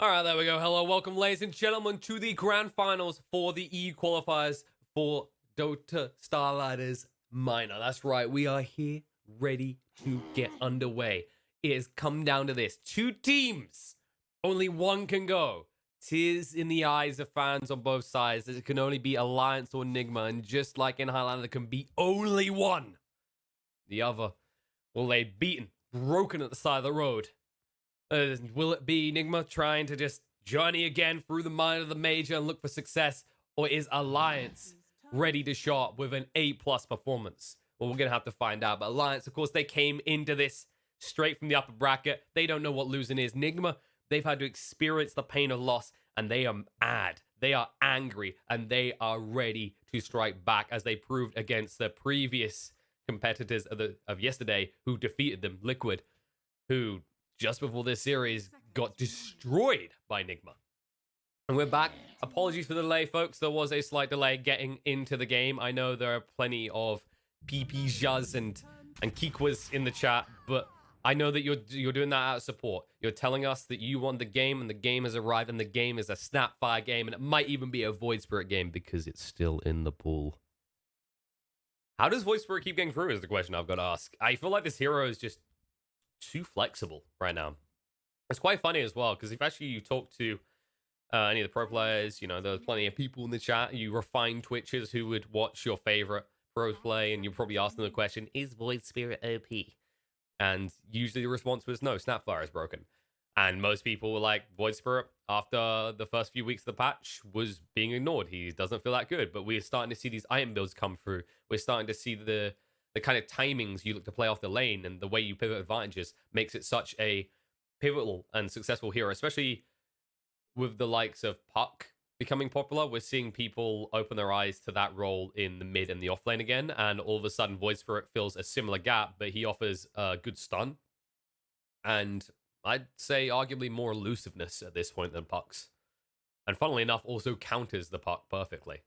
All right, there we go. Hello, welcome, ladies and gentlemen, to the grand finals for the EU qualifiers for Dota StarLadder's minor. That's right, we are here ready to get underway. It has come down to this: two teams, only one can go. Tears in the eyes of fans on both sides. It can only be Alliance or Nigma, and just like in Highlander, there can be only one. The other will lay beaten, broken at the side of the road. Will it be Nigma trying to just journey again through the mind of the major and look for success? Or is Alliance ready to show up with an A+ performance? Well, we're going to have to find out. But Alliance, of course, they came into this straight from the upper bracket. They don't know what losing is. Nigma, they've had to experience the pain of loss, and they are mad. They are angry, and they are ready to strike back, as they proved against the previous competitors of yesterday who defeated them, Liquid, who just before this series got destroyed by Nigma. And we're back. Apologies for the delay, folks. There was a slight delay getting into the game. I know there are plenty of PPJs and Kikwas in the chat, but I know that you're doing that out of support. You're telling us that you want the game, and the game has arrived, and the game is a Snapfire game, and it might even be a Void Spirit game because it's still in the pool. How does Void Spirit keep getting through is the question I've got to ask. I feel like this hero is just too flexible right now. It's quite funny as well, because if actually you talk to any of the pro players, you know, there's plenty of people in the chat, you refined Twitchers who would watch your favorite pros play, and you probably ask them the question, is Void Spirit OP? And usually the response was no, Snapfire is broken. And most people were like, Void Spirit, after the first few weeks of the patch, was being ignored. He doesn't feel that good. But we're starting to see these item builds come through. We're starting to see the kind of timings you look to play off the lane, and the way you pivot advantages makes it such a pivotal and successful hero, especially with the likes of Puck becoming popular. We're seeing people open their eyes to that role in the mid and the off lane again, and all of a sudden Void Spirit fills a similar gap, but he offers a good stun, and I'd say arguably more elusiveness at this point than Puck's. And funnily enough, also counters the Puck perfectly.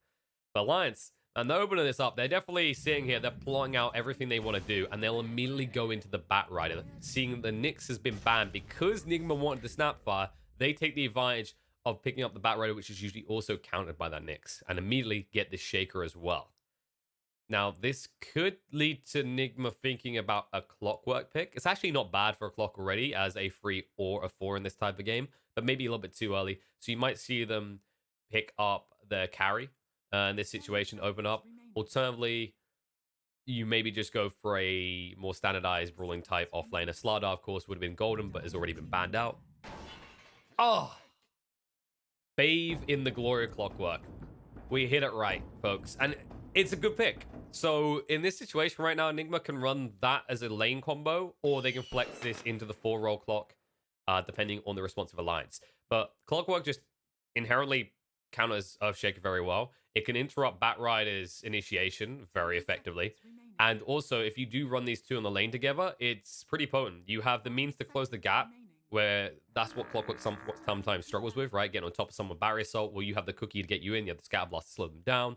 But Alliance, and they're opening this up. They're definitely seeing here, they're plotting out everything they want to do, and they'll immediately go into the Bat Rider. Seeing the Nyx has been banned because Nigma wanted the Snapfire, they take the advantage of picking up the Bat Rider, which is usually also countered by that Nyx, and immediately get this Shaker as well. Now, this could lead to Nigma thinking about a Clockwork pick. It's actually not bad for a Clock already as a 3 or a 4 in this type of game, but maybe a little bit too early. So you might see them pick up their carry in this situation, open up. Alternatively, you maybe just go for a more standardized brawling type offlaner. StarLadder, of course, would have been golden, but has already been banned out. Oh! Bathe in the glory of Clockwork. We hit it right, folks. And it's a good pick. So in this situation right now, Nigma can run that as a lane combo, or they can flex this into the 4-roll clock, depending on the responsive alliance. But Clockwork just inherently counters Earthshaker very well. It can interrupt Bat Rider's initiation very effectively. And also, if you do run these two on the lane together, it's pretty potent. You have the means to close the gap, where that's what Clockwork sometimes struggles with, right? Getting on top of someone with Barrier Assault, where you have the cookie to get you in, you have the Scatter Blast to slow them down.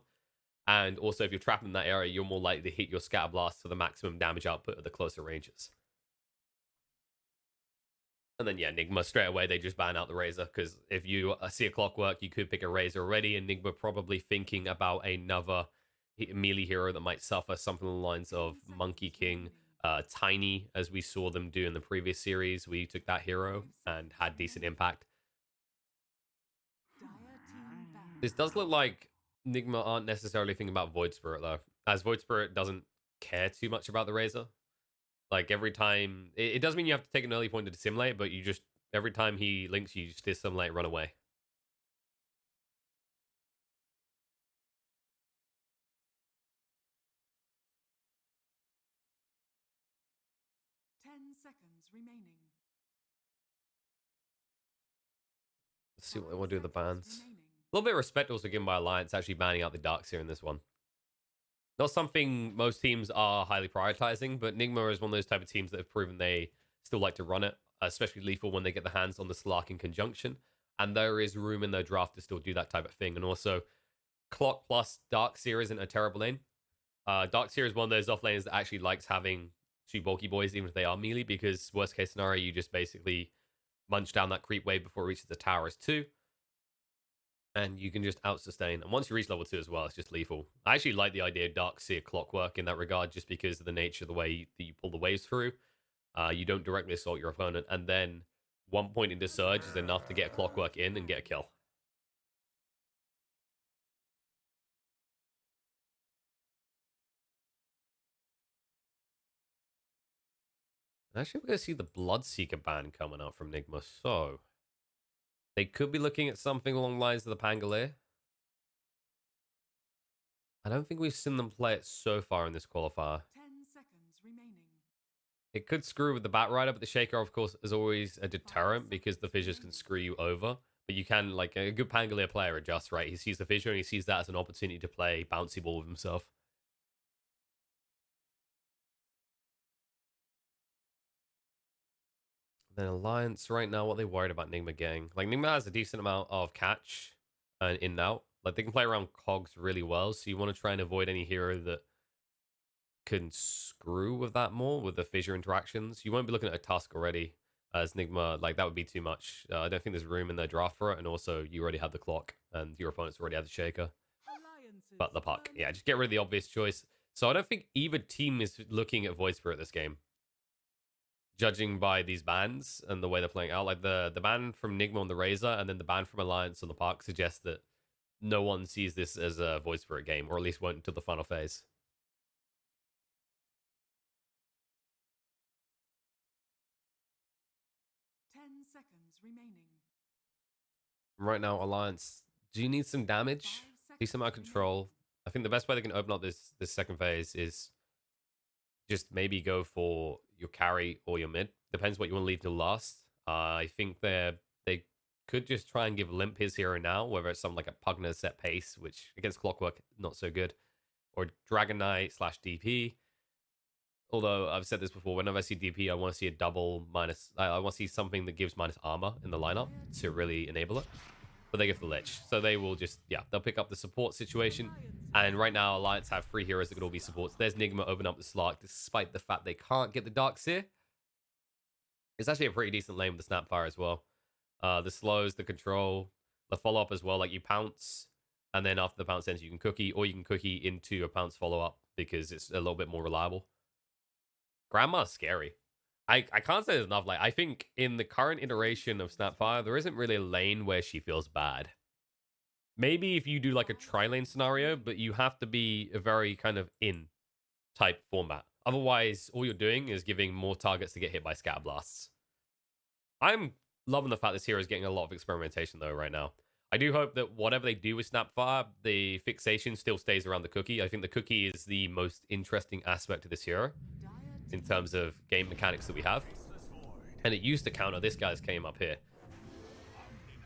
And also, if you're trapped in that area, you're more likely to hit your Scatter Blast for the maximum damage output at the closer ranges. And then, yeah, Nigma, straight away, they just ban out the Razor, because if you see a Clockwork, you could pick a Razor already, and Nigma probably thinking about another melee hero that might suffer, something along the lines of Monkey King, Tiny, as we saw them do in the previous series. We took that hero and had decent impact. This does look like Nigma aren't necessarily thinking about Void Spirit, though, as Void Spirit doesn't care too much about the Razor. Like, every time, it does mean you have to take an early point to dissimulate, but you just, every time he links you, just dissimulate and run away. Remaining. Let's see what they want to do with the bans. A little bit of respect also given by Alliance, actually banning out the Darks here in this one. Not something most teams are highly prioritizing, but Nigma is one of those type of teams that have proven they still like to run it, especially lethal when they get the hands on the Slark in conjunction. And there is room in their draft to still do that type of thing. And also, Clock plus Darkseer isn't a terrible lane. Darkseer is one of those off lanes that actually likes having two bulky boys, even if they are melee, because worst case scenario, you just basically munch down that creep wave before it reaches the towers too. And you can just out-sustain. And once you reach level 2 as well, it's just lethal. I actually like the idea of Dark Seer Clockwork in that regard, just because of the nature of the way that you pull the waves through. You don't directly assault your opponent, and then one point into Surge is enough to get a Clockwork in and get a kill. Actually, we're going to see the Bloodseeker ban coming out from Nigma, so they could be looking at something along the lines of the Pangolier. I don't think we've seen them play it so far in this qualifier. 10 seconds remaining. It could screw with the Bat Rider, but the Shaker, of course, is always a deterrent because the fissures can screw you over. But you can, like, a good Pangolier player adjusts, right? He sees the fissure and he sees that as an opportunity to play bouncy ball with himself. Then Alliance, right now, what are they worried about Nigma getting? Like, Nigma has a decent amount of catch and in and out. Like, they can play around cogs really well, so you want to try and avoid any hero that can screw with that more, with the fissure interactions. You won't be looking at a Tusk already as Nigma. Like, that would be too much. I don't think there's room in their draft for it, and also, you already have the clock, and your opponents already have the Shaker. But the puck. Yeah, just get rid of the obvious choice. So I don't think either team is looking at Void Spirit this game, judging by these bans and the way they're playing out. Like, the ban from Nigma on the Razor and then the ban from Alliance on the Park suggests that no one sees this as a Void Spirit game, or at least won't until the final phase. Seconds remaining. Right now, Alliance, do you need some damage? Decent amount of control. I think the best way they can open up this second phase is just maybe go for your carry or your mid. Depends what you want to leave till last. I think they could just try and give Limp his hero now, whether it's something like a Pugna set pace, which against Clockwork, not so good, or Dragon Knight / DP. Although I've said this before, whenever I see DP, I want to see a double minus. I want to see something that gives minus armor in the lineup to really enable it. But they give the Lich. So they will just, yeah, they'll pick up the support situation. And right now, Alliance have 3 heroes that could all be supports. There's Nigma open up the Slark, despite the fact they can't get the Dark Seer. It's actually a pretty decent lane with the Snapfire as well. The slows, the control, the follow-up as well. Like, you pounce, and then after the pounce ends, you can cookie, or you can cookie into a pounce follow-up because it's a little bit more reliable. Grandma's scary. I can't say there's enough. Like, I think in the current iteration of Snapfire, there isn't really a lane where she feels bad. Maybe if you do like a tri-lane scenario, but you have to be a very kind of in type format. Otherwise, all you're doing is giving more targets to get hit by scatter blasts. I'm loving the fact this hero is getting a lot of experimentation though right now. I do hope that whatever they do with Snapfire, the fixation still stays around the cookie. I think the cookie is the most interesting aspect of this hero in terms of game mechanics that we have. And it used to counter this guy's came up here.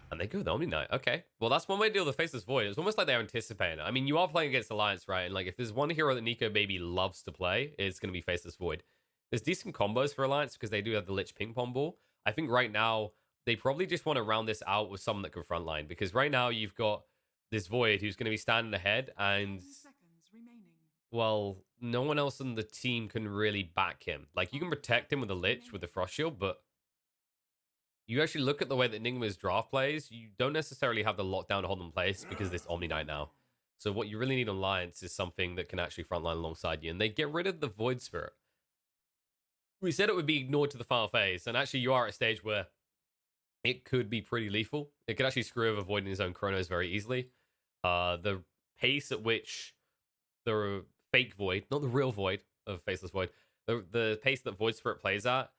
And they go the Omni Knight. Okay. Well, that's one way to deal with the Faceless Void. It's almost like they're anticipating it. I mean, you are playing against Alliance, right? And like, if there's one hero that Nico Baby loves to play, it's going to be Faceless Void. There's decent combos for Alliance because they do have the Lich Ping Pong Ball. I think right now, they probably just want to round this out with someone that can frontline. Because right now, you've got this Void who's going to be standing ahead. And, well, no one else on the team can really back him. Like, you can protect him with a Lich, with the Frost Shield, but you actually look at the way that Nigma's draft plays, you don't necessarily have the lockdown to hold in place because of this Omni Knight now. So what you really need on Alliance is something that can actually frontline alongside you. And they get rid of the Void Spirit. We said it would be ignored to the final phase. And actually you are at a stage where it could be pretty lethal. It could actually screw over Void in his own Chronos very easily. The pace at which the fake Void, not the real Void of Faceless Void, the pace that Void Spirit plays at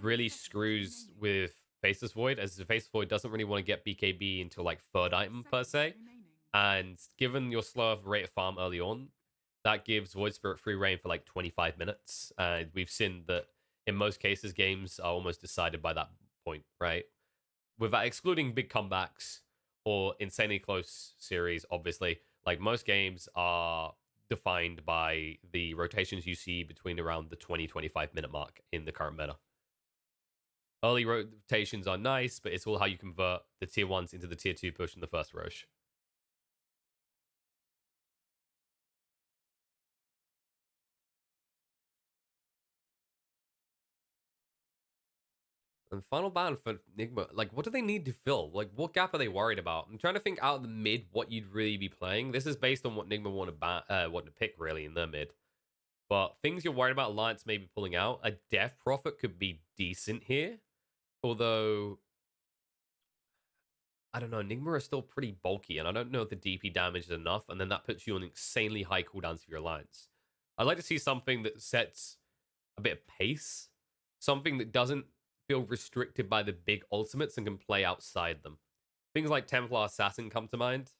really screws with Faceless Void, as the Faceless Void doesn't really want to get BKB until like 3rd item per se. And given your slower rate of farm early on, that gives Void Spirit free reign for like 25 minutes. And we've seen that in most cases, games are almost decided by that point, right? Without excluding big comebacks or insanely close series, obviously, like most games are defined by the rotations you see between around the 20-25 minute mark in the current meta. Early rotations are nice, but it's all how you convert the tier 1s into the tier 2 push in the first Roche. And final ban for Nigma, like, what do they need to fill? Like, what gap are they worried about? I'm trying to think out of the mid what you'd really be playing. This is based on what Nigma want to pick really in their mid. But things you're worried about Alliance maybe pulling out, a Death Prophet could be decent here. Although, I don't know, Nigma is still pretty bulky, and I don't know if the DP damage is enough, and then that puts you on insanely high cooldowns for your Alliance. I'd like to see something that sets a bit of pace, something that doesn't feel restricted by the big ultimates and can play outside them. Things like Templar Assassin come to mind.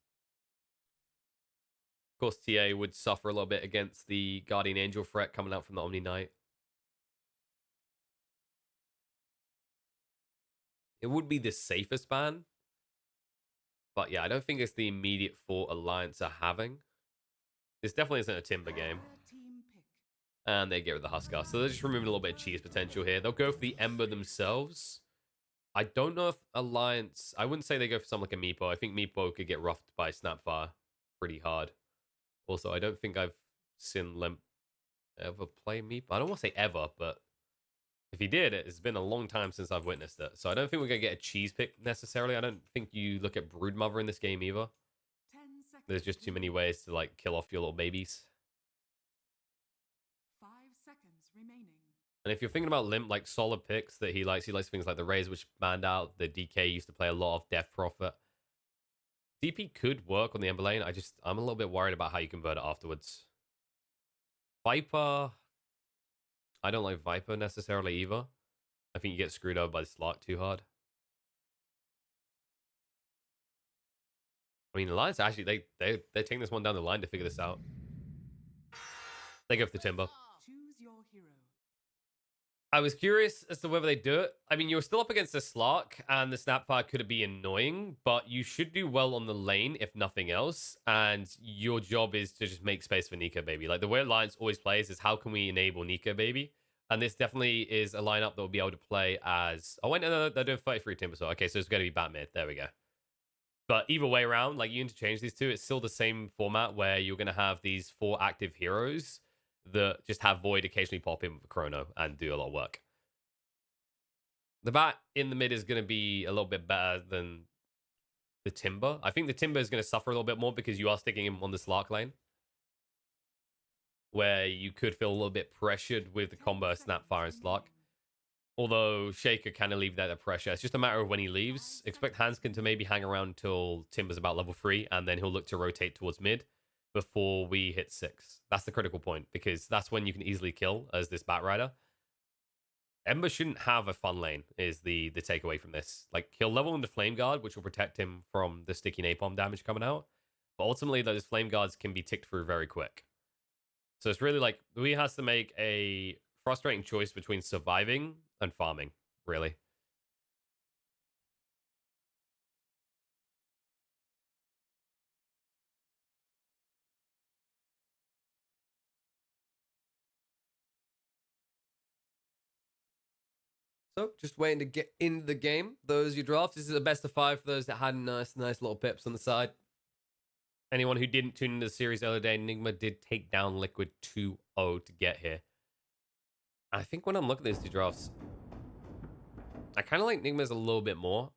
Of course, TA would suffer a little bit against the Guardian Angel threat coming out from the Omni Knight. It would be the safest ban. But yeah, I don't think it's the immediate thought Alliance are having. This definitely isn't a Timber game. And they get rid of the Huskar. So they're just removing a little bit of cheese potential here. They'll go for the Ember themselves. I don't know if Alliance... I wouldn't say they go for something like a Meepo. I think Meepo could get roughed by Snapfire pretty hard. Also, I don't think I've seen Limp ever play Meepo. I don't want to say ever, but if he did, it's been a long time since I've witnessed it. So I don't think we're going to get a cheese pick necessarily. I don't think you look at Broodmother in this game either. There's just too many ways to like kill off your little babies. 5 seconds remaining. And if you're thinking about Limp, like solid picks that he likes things like the Razor, which banned out. The DK used to play a lot of Death Prophet. DP could work on the Ember lane. I'm a little bit worried about how you convert it afterwards. Viper. I don't like Viper necessarily either. I think you get screwed over by the slot too hard. I mean, Alliance actually, they're taking this one down the line to figure this out. They go for the Timber. Choose your hero. I was curious as to whether they do it. I mean, you're still up against the Slark, and the Snapfire could be annoying, but you should do well on the lane, if nothing else. And your job is to just make space for Nico Baby. Like, the way Alliance always plays is how can we enable Nico Baby? And this definitely is a lineup that will be able to play as... Oh, wait, no, they're doing 33 Timber. So, okay, so it's going to be bat mid. There we go. But either way around, like, you interchange these two, it's still the same format where you're going to have these 4 active heroes that just have Void occasionally pop in with a Chrono and do a lot of work. The bat in the mid is going to be a little bit better than the Timber. I think the Timber is going to suffer a little bit more because you are sticking him on the Slark lane, where you could feel a little bit pressured with the combo Snapfire and Slark. Although Shaker can alleviate that pressure. It's just a matter of when he leaves. Expect Hanskin to maybe hang around until Timber's about level 3, and then he'll look to rotate towards mid before we hit 6. That's the critical point, because that's when you can easily kill as this Bat Rider. Ember shouldn't have a fun lane, is the takeaway from this. Like, he'll level into Flame Guard, which will protect him from the sticky napalm damage coming out. But ultimately, those Flame Guards can be ticked through very quick. So it's really like, he has to make a frustrating choice between surviving and farming, really. So, just waiting to get into the game. Those are your drafts. This is a best of 5 for those that had nice little pips on the side. Anyone who didn't tune into the series the other day, Nigma did take down Liquid 2-0 to get here. I think when I'm looking at these two drafts, I kind of like Nigma's a little bit more.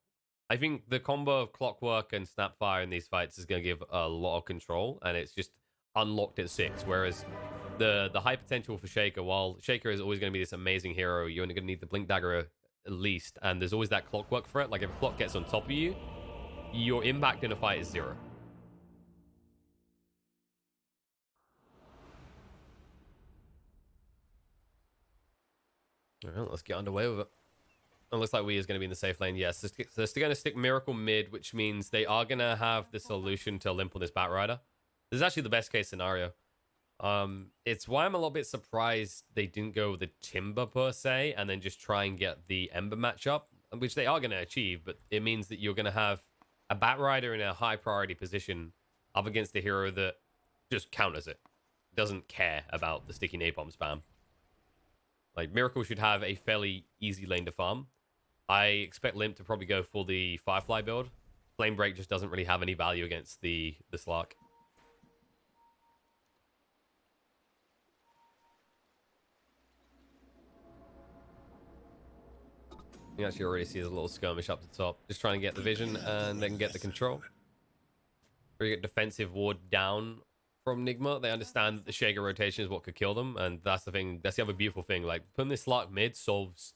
I think the combo of Clockwork and Snapfire in these fights is going to give a lot of control, and it's just unlocked at 6, whereas the high potential for Shaker, while Shaker is always going to be this amazing hero, you're only going to need the Blink Dagger at least, and there's always that Clockwork threat. Like, if a clock gets on top of you, your impact in a fight is 0. All right, let's get underway with it. It looks like we is going to be in the safe lane. Yes, they're still going to stick Miracle mid, which means they are going to have the solution to limp on this Bat Rider. This is actually the best case scenario. It's why I'm a little bit surprised they didn't go with the Timber per se, and then just try and get the Ember matchup, which they are going to achieve, but it means that you're going to have a Bat Rider in a high priority position up against a hero that just counters it. Doesn't care about the sticky napalm spam. Like, Miracle should have a fairly easy lane to farm. I expect Limp to probably go for the Firefly build. Flame Break just doesn't really have any value against the Slark. You actually already see there's a little skirmish up the top. Just trying to get the vision and then get the control. Very good defensive ward down from Nigma. They understand that the Shaker rotation is what could kill them. And that's the thing. That's the other beautiful thing. Like, putting this Slark mid solves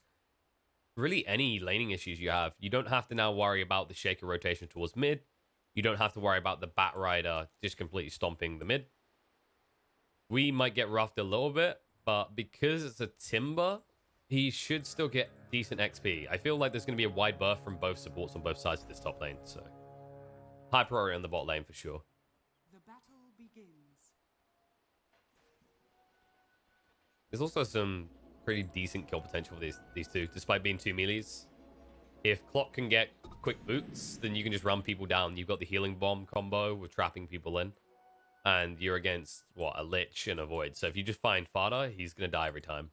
really any laning issues you have. You don't have to now worry about the Shaker rotation towards mid. You don't have to worry about the Bat Rider just completely stomping the mid. We might get roughed a little bit, but because it's a Timber, he should still get decent XP. I feel like there's going to be a wide berth from both supports on both sides of this top lane, so high priority on the bot lane for sure. The battle begins. There's also some pretty decent kill potential for these two, despite being two melees. If Clock can get quick boots, then you can just run people down. You've got the healing bomb combo with trapping people in. And you're against, what, a Lich and a Void. So if you just find Fada, he's going to die every time.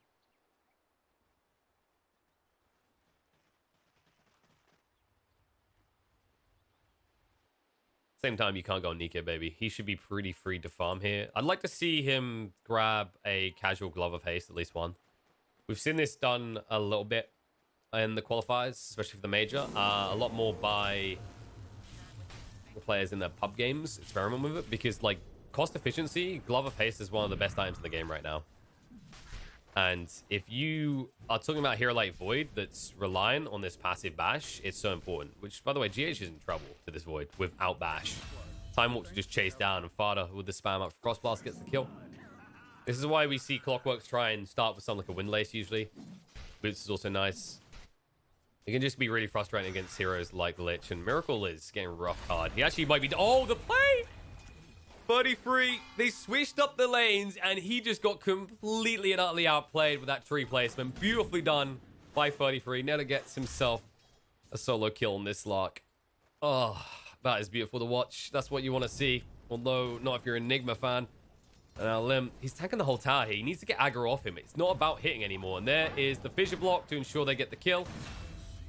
Same time, you can't go on Nika, baby. He should be pretty free to farm here. I'd like to see him grab a casual Glove of Haste, at least one. We've seen this done a little bit in the qualifiers, especially for the major. A lot more by the players in their pub games experiment with it, because, like, cost efficiency, Glove of Haste is one of the best items in the game right now. And if you are talking about a hero like Void that's relying on this passive bash, it's so important. Which, by the way, GH is in trouble to this Void without bash. Time Walk to just chase down, and Fada with the spam up for Frostblast gets the kill. This is why we see Clockworks try and start with something like a Windlace usually. Boots is also nice. It can just be really frustrating against heroes like Lich, and Miracle is getting rough hard. He actually might be... Oh, the play! 33. They switched up the lanes, and he just got completely and utterly outplayed with that tree placement. Beautifully done by 33. Netta gets himself a solo kill on this Slark. Oh, that is beautiful to watch. That's what you want to see. Although, not if you're an Nigma fan. And now Lim, he's tanking the whole tower here. He needs to get aggro off him. It's not about hitting anymore. And there is the fissure block to ensure they get the kill.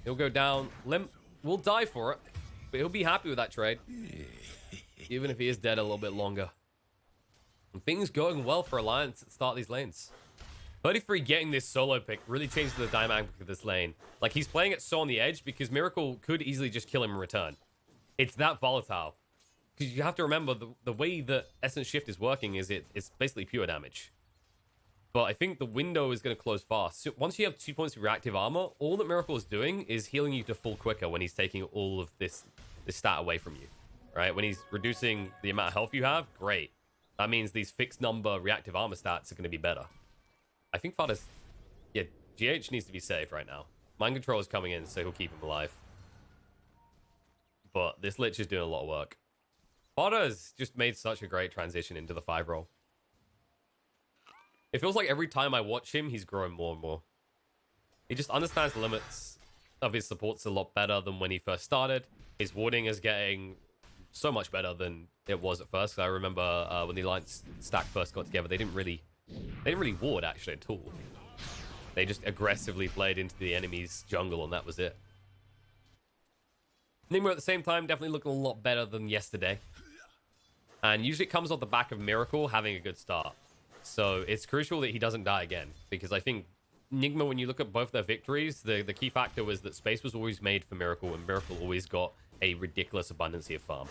He'll go down. Lim will die for it, but he'll be happy with that trade. Even if he is dead a little bit longer. And things going well for Alliance at the start of these lanes. 33 getting this solo pick really changes the dynamic of this lane. Like, he's playing it so on the edge because Miracle could easily just kill him in return. It's that volatile. Because you have to remember, the way that Essence Shift is working is it's basically pure damage. But I think the window is going to close fast. So once you have 2 points of reactive armor, all that Miracle is doing is healing you to full quicker when he's taking all of this stat away from you. Right? When he's reducing the amount of health you have, great. That means these fixed number reactive armor stats are going to be better. I think Fada's... Yeah, GH needs to be saved right now. Mind Control is coming in, so he'll keep him alive. But this Lich is doing a lot of work. Fada has just made such a great transition into the 5 role. It feels like every time I watch him, he's growing more and more. He just understands the limits of his supports a lot better than when he first started. His warding is getting... so much better than it was at first. I remember when the Alliance stack first got together, they didn't really ward actually at all. They just aggressively played into the enemy's jungle, and that was it. Nigma at the same time definitely looking a lot better than yesterday. And usually it comes off the back of Miracle having a good start. So it's crucial that he doesn't die again, because I think Nigma, when you look at both their victories, the key factor was that space was always made for Miracle, and Miracle always got a ridiculous abundance of farm.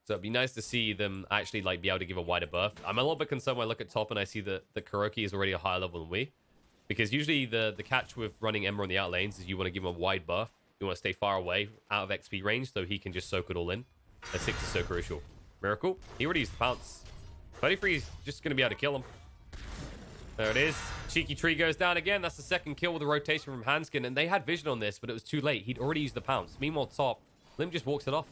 So it'd be nice to see them actually like be able to give a wider berth. I'm a little bit concerned when I look at top and I see that the Kuroki is already a higher level than we. Because usually the catch with running Ember on the out lanes is you want to give him a wide berth. You want to stay far away, out of XP range, so he can just soak it all in. That 6 is so crucial. Miracle, he already used the pounce. 33 is just going to be able to kill him. There it is. Cheeky tree goes down again. That's the second kill with a rotation from Hanskin. And they had vision on this, but it was too late. He'd already used the pounce. Meanwhile, top, Lim just walks it off.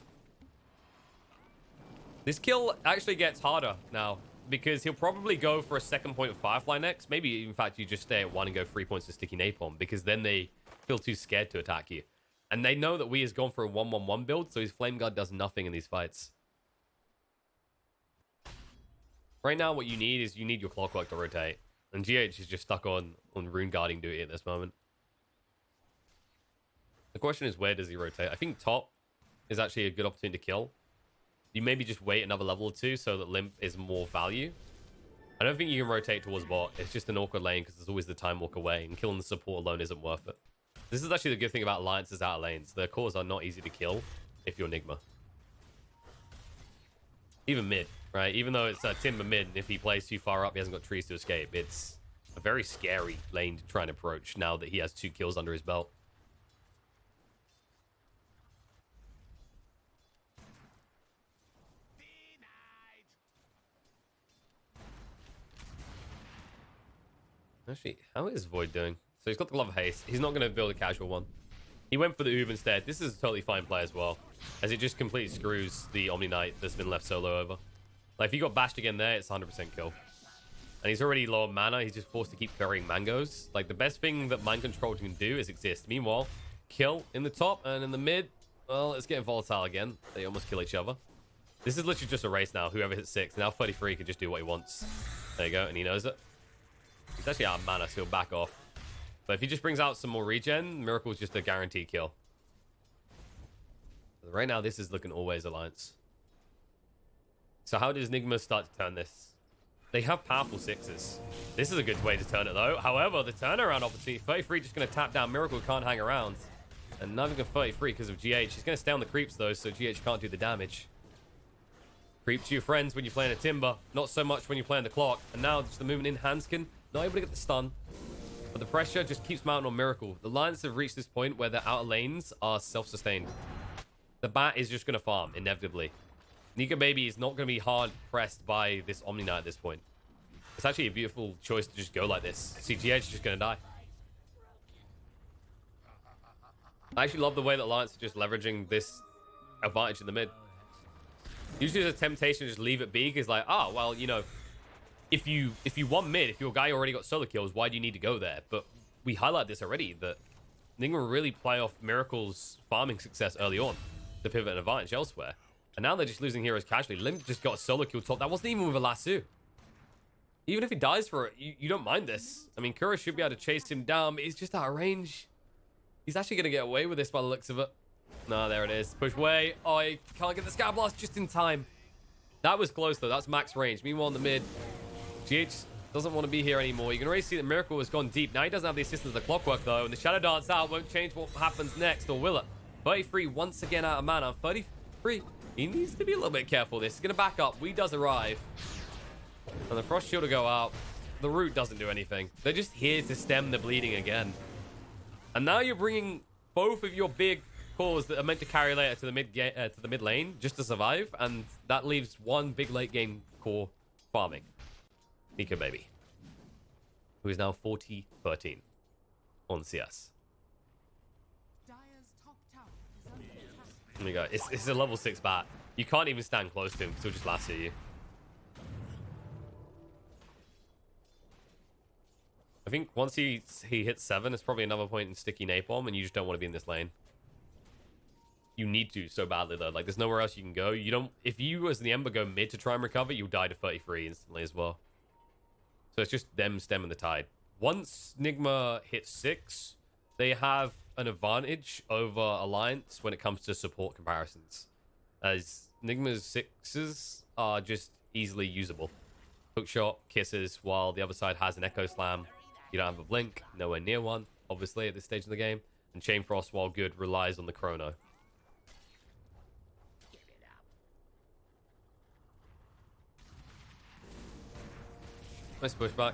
This kill actually gets harder now, because he'll probably go for a second point of Firefly next. Maybe, in fact, you just stay at 1 and go 3 points to Sticky Napalm, because then they feel too scared to attack you. And they know that we has gone for a 1-1-1 build, so his Flame Guard does nothing in these fights. Right now, what you need is you need your Clockwork to rotate. And GH is just stuck on Rune Guarding duty at this moment. The question is, where does he rotate? I think top is actually a good opportunity to kill. You maybe just wait another level or two so that Limp is more value. I don't think you can rotate towards bot. It's just an awkward lane because there's always the time walk away, and killing the support alone isn't worth it. This is actually the good thing about alliances out of lanes. Their cores are not easy to kill if you're Nigma. Even mid, right? Even though it's Timber mid, and if he plays too far up, he hasn't got trees to escape. It's a very scary lane to try and approach now that he has 2 kills under his belt. Actually, how is Void doing? So he's got the Glove of Haste. He's not going to build a casual one. He went for the Uv instead. This is a totally fine play as well, as it just completely screws the Omni Knight that's been left solo over. Like, if he got bashed again there, it's 100% kill. And he's already low on mana. He's just forced to keep burying mangoes. Like, the best thing that mind control can do is exist. Meanwhile, kill in the top and in the mid. Well, it's getting volatile again. They almost kill each other. This is literally just a race now. Whoever hits 6. Now 33 can just do what he wants. There you go, and he knows it. He's actually out of mana, so he'll back off. But if he just brings out some more regen, Miracle's just a guaranteed kill. But right now, this is looking always Alliance. So how does Nigma start to turn this? They have powerful 6s. This is a good way to turn it, though. However, the turnaround opportunity, 33 just going to tap down Miracle, can't hang around. And not even 33 because of GH. He's going to stay on the creeps, though, so GH can't do the damage. Creep to your friends when you're playing a Timber. Not so much when you're playing the Clock. And now just the movement in Hanskin. Not able to get the stun. But the pressure just keeps mounting on Miracle. The Lions have reached this point where their outer lanes are self-sustained. The Bat is just going to farm, inevitably. Nika Baby is not going to be hard pressed by this Omni Knight at this point. It's actually a beautiful choice to just go like this. CGH is just going to die. I actually love the way that Alliance are just leveraging this advantage in the mid. Usually there's a temptation to just leave it be, because like, oh, well, you know, if you want mid, if your guy already got solo kills, why do you need to go there? But we highlight this already, that Nigma really play off Miracle's farming success early on to pivot an advantage elsewhere. And now they're just losing heroes casually. Limp just got a solo kill top. That wasn't even with a lasso. Even if he dies for it, you don't mind this. I mean, Kura should be able to chase him down, but he's just out of range. He's actually going to get away with this by the looks of it. No, there it is. Push away. Oh, he can't get the Scout Blast just in time. That was close, though. That's max range. Meanwhile, in the mid, GH doesn't want to be here anymore. You can already see that Miracle has gone deep. Now he doesn't have the assistance of the Clockwork, though, and the Shadow Dance out won't change what happens next, or will it? 33 once again out of mana. 33. He needs to be a little bit careful. This is going to back up. We does arrive. And the Frost Shield will go out. The Root doesn't do anything. They're just here to stem the bleeding again. And now you're bringing both of your big cores that are meant to carry later to the mid lane just to survive, and that leaves one big late game core farming. Nico Baby, who is now 40-13 on CS. Dire's top tower is under attack. There we go. It's a level 6 bat. You can't even stand close to him because he'll just lasso you. I think once he hits 7, it's probably another point in sticky napalm, and you just don't want to be in this lane. You need to so badly, though. Like, there's nowhere else you can go. You don't. If you, as the Ember, go mid to try and recover, you'll die to 33 instantly as well. So it's just them stemming the tide. Once Nigma hits 6, they have an advantage over Alliance when it comes to support comparisons, as Nigma's 6s are just easily usable. Hookshot, kisses, while the other side has an Echo Slam. You don't have a blink, nowhere near one, obviously, at this stage of the game. And Chain Frost, while good, relies on the Chrono. Nice pushback.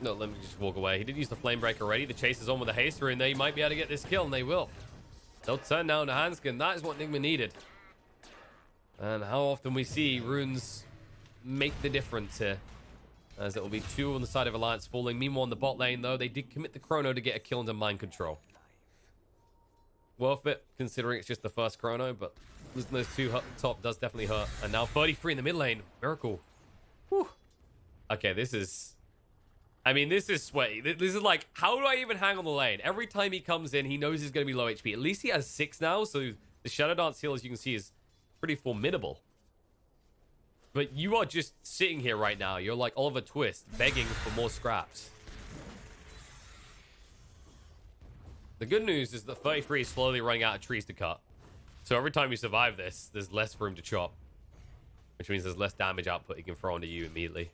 No, let me just walk away. He did use the Flame Break already. The chase is on with the haste rune. They might be able to get this kill, and they will. They'll turn down the Hanskin. That is what Nigma needed. And how often we see runes make the difference here. As it will be 2 on the side of Alliance falling. Meanwhile, on the bot lane, though, they did commit the Chrono to get a kill into mind control. Worth it, considering it's just the first Chrono, but losing those 2 top does definitely hurt. And now 33 in the mid lane. Miracle. Whew. Okay, this is... I mean, this is sweaty. This is like, how do I even hang on the lane? Every time he comes in, he knows he's going to be low HP. At least he has 6 now, so the Shadow Dance heal, as you can see, is pretty formidable. But you are just sitting here right now. You're like Oliver Twist, begging for more scraps. The good news is that 33 is slowly running out of trees to cut. So every time you survive this, there's less room to chop. Which means there's less damage output he can throw onto you immediately.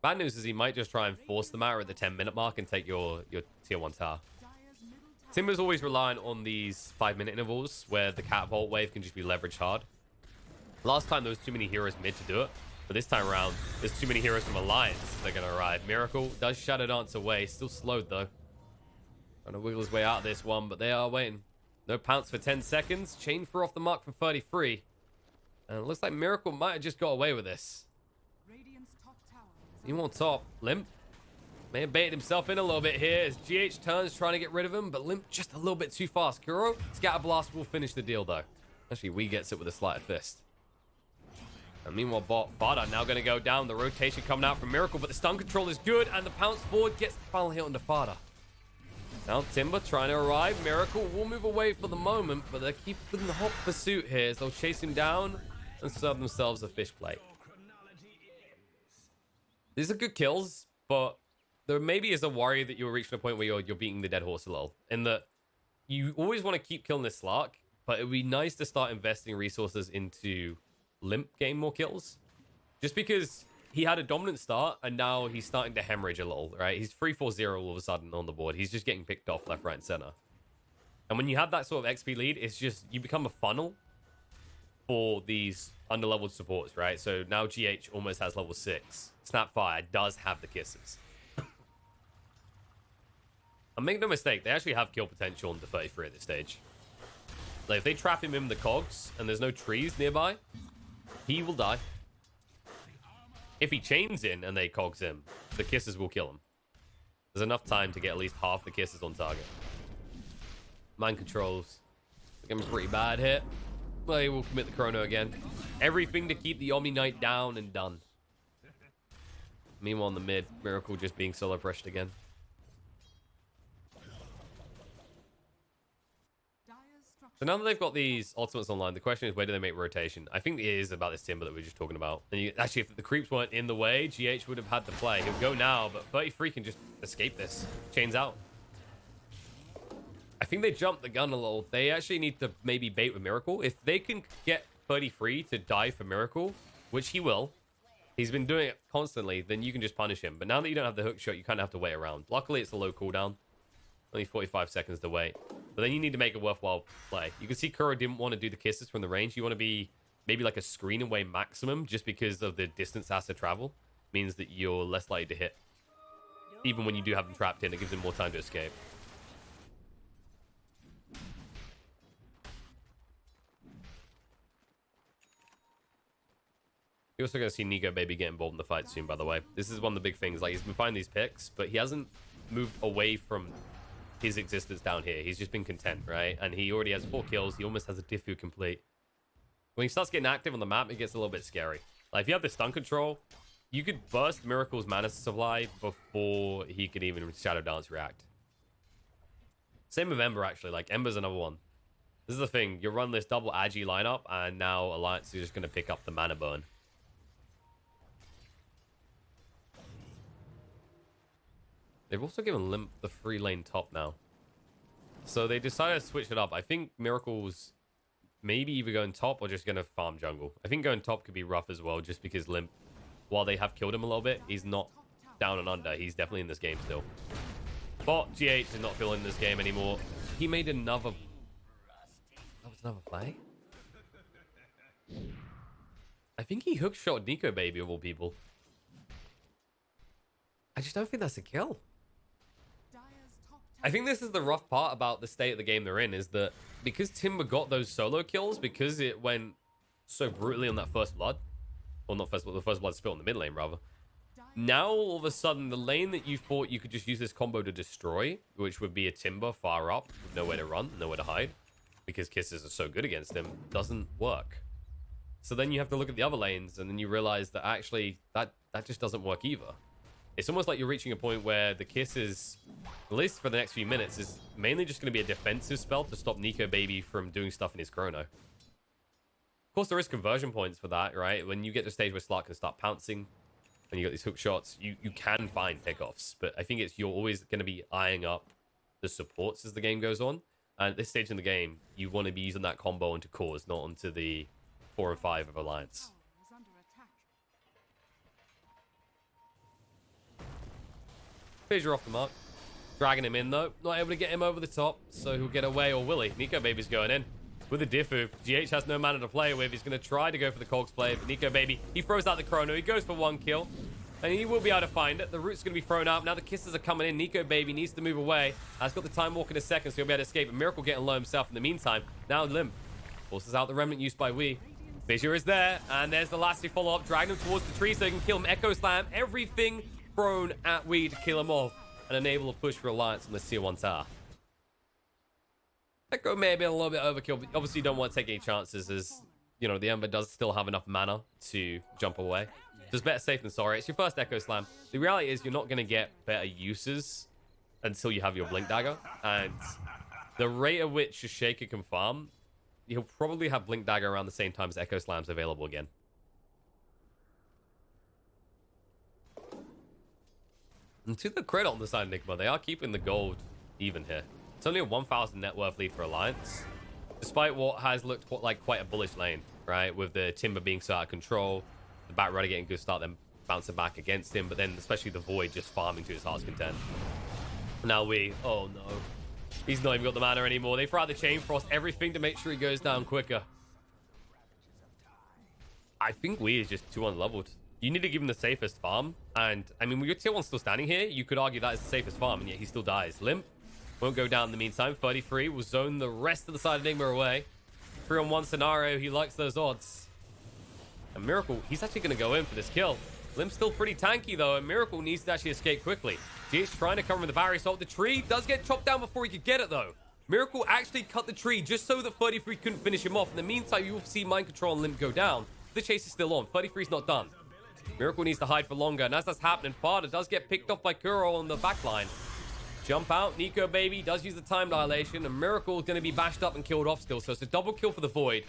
Bad news is he might just try and force the matter at the 10-minute mark and take your tier 1 tower. Dire's middle tower Timber's always reliant on these 5-minute intervals where the catapult wave can just be leveraged hard. Last time there was too many heroes mid to do it, but this time around there's too many heroes from Alliance that are going to arrive. Miracle does Shadow Dance away, still slowed though. Trying to wiggle his way out of this one, but they are waiting. No pounce for 10 seconds. Chain for off the mark for 33. And it looks like Miracle might have just got away with this. Radiant's top tower is He wants top. Limp may have baited himself in a little bit here as GH turns trying to get rid of him, but Limp just a little bit too fast. Kuro, Scatter Blast will finish the deal though. Actually, we gets it with a sleight of fist. And meanwhile, bot Fada now going to go down. The rotation coming out from Miracle, but the stun control is good, and the pounce forward gets the final hit onto Fada. Now Timber trying to arrive. Miracle will move away for the moment, but they're keeping the hot pursuit here as they'll chase him down and serve themselves a fish plate. These are good kills, but there maybe is a worry that you're reaching a point where you're beating the dead horse a little. In that you always want to keep killing this Slark, but it would be nice to start investing resources into Limp getting more kills. Just because he had a dominant start and now he's starting to hemorrhage a little, right? He's 3-4-0 all of a sudden on the board. He's just getting picked off left, right, and center. And when you have that sort of XP lead, it's just you become a funnel for these underleveled supports, right? So now GH almost has level 6. Snapfire does have the kisses. And make no mistake, they actually have kill potential on the 33 at this stage. Like, if they trap him in the cogs and there's no trees nearby, he will die. If he chains in and they cogs him, the kisses will kill him. There's enough time to get at least half the kisses on target. Mind controls. Looking pretty bad here. Well, he will commit the chrono again. Everything to keep the Omni Knight down and done. Meanwhile, in the mid, Miracle just being solo pressured again. So now that they've got these ultimates online, the question is, where do they make rotation? I think it is about this Timber that we were just talking about. And actually, if the creeps weren't in the way, GH would have had to play. He'll go now, but 33 can just escape this. Chains out. I think they jumped the gun a little. They actually need to maybe bait with Miracle. If they can get 33 to die for Miracle, which he will, he's been doing it constantly, then you can just punish him. But now that you don't have the hook shot, you kind of have to wait around. Luckily, it's a low cooldown. Only 45 seconds to wait. But then you need to make a worthwhile play. You can see Kuro didn't want to do the kisses from the range. You want to be maybe like a screen away maximum just because of the distance it has to travel. Means that you're less likely to hit. Even when you do have them trapped in, it gives them more time to escape. You're also going to see Nico Baby get involved in the fight soon, by the way. This is one of the big things. Like, he's been finding these picks, but he hasn't moved away from his existence down here. He's just been content, right? And he already has 4 kills. He almost has a Diffu complete. When he starts getting active on the map, it gets a little bit scary. Like, if you have the stun control, you could burst Miracle's mana supply before he could even Shadow Dance react. Same with Ember, actually. Like, Ember's another one. This is the thing. You run this double Agi lineup, and now Alliance is just going to pick up the mana burn. They've also given Limp the free lane top now. So they decided to switch it up. I think Miracle's maybe either going top or just going to farm jungle. I think going top could be rough as well, just because Limp, while they have killed him a little bit, he's not down and under. He's definitely in this game still. But GH is not feeling this game anymore. He made another... That was another play? I think he hookshot Nico Baby of all people. I just don't think that's a kill. I think this is the rough part about the state of the game they're in, is that because Timber got those solo kills, because it went so brutally on that first blood, or not first blood, the first blood spill in the mid lane, rather. Now, all of a sudden, the lane that you thought you could just use this combo to destroy, which would be a Timber far up, with nowhere to run, nowhere to hide, because kisses are so good against him, doesn't work. So then you have to look at the other lanes, and then you realize that actually, that just doesn't work either. It's almost like you're reaching a point where the kiss is, at least for the next few minutes, is mainly just going to be a defensive spell to stop Nico Baby from doing stuff in his chrono. Of course, there is conversion points for that, right? When you get to a stage where Slark can start pouncing, when you got these hook shots, you can find pickoffs. But I think you're always going to be eyeing up the supports as the game goes on. And at this stage in the game, you want to be using that combo onto cores, not onto the 4 and 5 of Alliance. Fissure off the mark. Dragging him in, though. Not able to get him over the top, so he'll get away, or will he? Nico Baby's going in with a Diffu. GH has no mana to play with. He's going to try to go for the Cogs play, but Nico Baby, he throws out the Chrono. He goes for 1 kill, and he will be able to find it. The root's going to be thrown out. Now the kisses are coming in. Nico Baby needs to move away. Has got the Time Walk in a second, so he'll be able to escape. But Miracle getting low himself in the meantime. Now Limp forces out the Remnant used by Wii. Fissure is there, and there's the last follow-up. Dragging him towards the tree so he can kill him. Echo Slam. Everything thrown at Wii to kill him off and enable a push for Alliance on this tier 1 tower. Echo may have been a little bit overkill, but obviously you don't want to take any chances as, you know, the Ember does still have enough mana to jump away. Just better safe than sorry. It's your first Echo Slam. The reality is you're not going to get better uses until you have your Blink Dagger. And the rate at which a Shaker can farm, he'll probably have Blink Dagger around the same time as Echo Slam's available again. And to the credit on the side of Nigma, they are keeping the gold even here. It's only a 1,000 net worth lead for Alliance, despite what has looked like quite a bullish lane, right? With the Timber being so out of control, the back runner getting a good start, then bouncing back against him, but then especially the Void just farming to his heart's content. Now oh no. He's not even got the mana anymore. They throw out the Chain Frost, everything to make sure he goes down quicker. I think Wii is just too unleveled. You need to give him the safest farm. And, I mean, with your tier 1 still standing here, you could argue that is the safest farm, and yet he still dies. Limp won't go down in the meantime. 33 will zone the rest of the side of Nigma away. 3-on-1 scenario. He likes those odds. And Miracle, he's actually going to go in for this kill. Limp's still pretty tanky, though, and Miracle needs to actually escape quickly. GH trying to cover him with the barrier assault. The tree does get chopped down before he could get it, though. Miracle actually cut the tree just so that 33 couldn't finish him off. In the meantime, you will see Mind Control and Limp go down. The chase is still on. 33's not done. Miracle needs to hide for longer, and as that's happening, Fada does get picked off by Kuro on the backline. Jump out, Nico Baby does use the time dilation, and Miracle is going to be bashed up and killed off still, so it's a double kill for the Void.